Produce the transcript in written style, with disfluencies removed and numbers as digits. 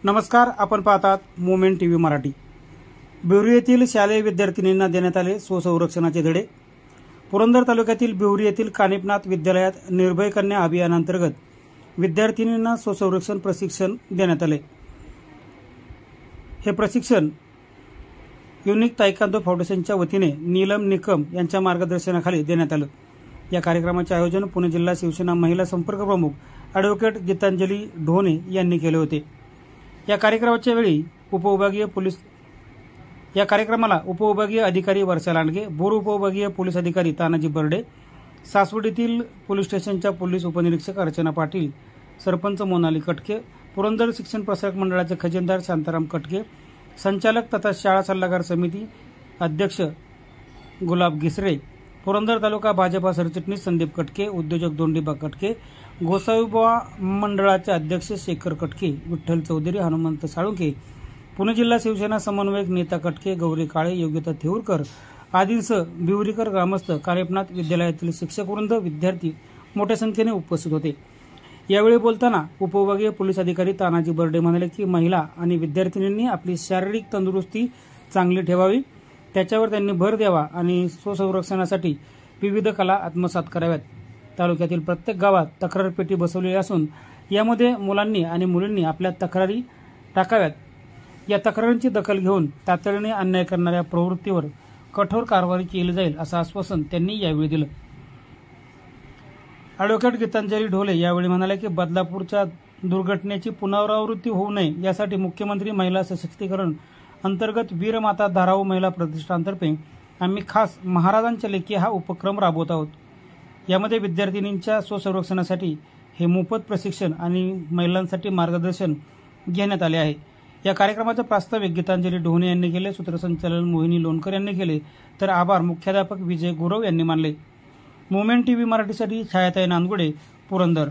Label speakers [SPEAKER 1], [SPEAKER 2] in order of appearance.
[SPEAKER 1] नमस्कार, आपण पाहतात मोमेंट टीव्ही मराठी। बिवरी येथील शालेय विद्यार्थिनींना देण्यात आले स्वसंरक्षणाचे धडे। पुरंदर तालुक्यातील बिवरी येथील कानिपनाथ विद्यालयात निर्भय कन्या अभियानांतर्गत विद्यार्थिनींना स्वसंरक्षण प्रशिक्षण देण्यात आले। हे प्रशिक्षण युनिक तायक्वांदो फाउंडेशनच्या वतीने नीलम निकम यांच्या मार्गदर्शनाखाली देण्यात आले। या कार्यक्रमाचे आयोजन पुणे जिल्हा शिवसेना महिला संपर्क प्रमुख ॲडव्होकेट गीतांजली ढोणे यांनी केले होते। या कार्यक्रमाला उपविभागीय अधिकारी वर्षा लांडगे, बोर उपविभागीय पोलीस अधिकारी तानाजी बर्डे, सासवडीतील पोलीस स्टेशनच्या पोलीस उपनिरीक्षक अर्चना पाटील, सरपंच मोनाली कटके, पुरंदर शिक्षण प्रसारक मंडळाचे खजिनदार शांताराम कटके, संचालक तथा शाळा सल्लागार समिती अध्यक्ष गुलाब गिसरे, पुरंदर तालुका भाजपा सरचिटणीस संदीप कटके, उद्योजक दोंडीबा कटके, गोसावीबुवा मंडळाचे अध्यक्ष शेखर कटके, विठ्ठल चौधरी, हनुमंत साळुंके, पुणे जिल्हा शिवसेना समन्वयक नीता कटके, गौरी काळे, योग्यता थेऊरकर आदींसह बिवरीकर ग्रामस्थ, कानिपनाथ विद्यालयातील शिक्षकवृंद, विद्यार्थी मोठ्या संख्येने उपस्थित होते। यावेळी बोलताना उपविभागीय पोलीस अधिकारी तानाजी बर्डे म्हणाले की महिला आणि विद्यार्थिनींनी आपली शारीरिक तंदुरुस्ती चांगली ठेवावी, त्याच्यावर त्यांनी भर द्यावा आणि स्वसंरक्षणासाठी विविध कला आत्मसात कराव्यात। तालुक्यातील प्रत्येक गावात तक्रार पेटी बसवलेली असून यामध्ये मुलांनी आणि मुलींनी आपल्या तक्रारी टाकाव्यात। या तक्रारींची दखल घेऊन तातडीने अन्याय करणाऱ्या प्रवृत्तीवर कठोर कारवाई केली जाईल असं आश्वासन त्यांनी यावेळी दिलं। ॲडव्होकेट गीतांजली ढोले यावेळी म्हणाले की बदलापूरच्या दुर्घटनेची पुनरावृत्ती होऊ नये यासाठी मुख्यमंत्री महिला सशक्तीकरण अंतर्गत वीरमाता धाराऊ महिला प्रतिष्ठानतर्फे आम्ही खास महाराजांच्या लेखी हा उपक्रम राबवत आहोत। यामध्ये विद्यार्थिनींच्या स्वसंरक्षणासाठी हे मोफत प्रशिक्षण आणि महिलांसाठी मार्गदर्शन घेण्यात आले आहे। या कार्यक्रमाचे प्रास्ताविक गीतांजली ढोणे यांनी केले, सूत्रसंचालन मोहिनी लोणकर यांनी केले, तर आभार मुख्याध्यापक विजय गुरव यांनी मानले। मोमेंट टीव्ही मराठीसाठी छायाताई नांदगुडे, पुरंदर।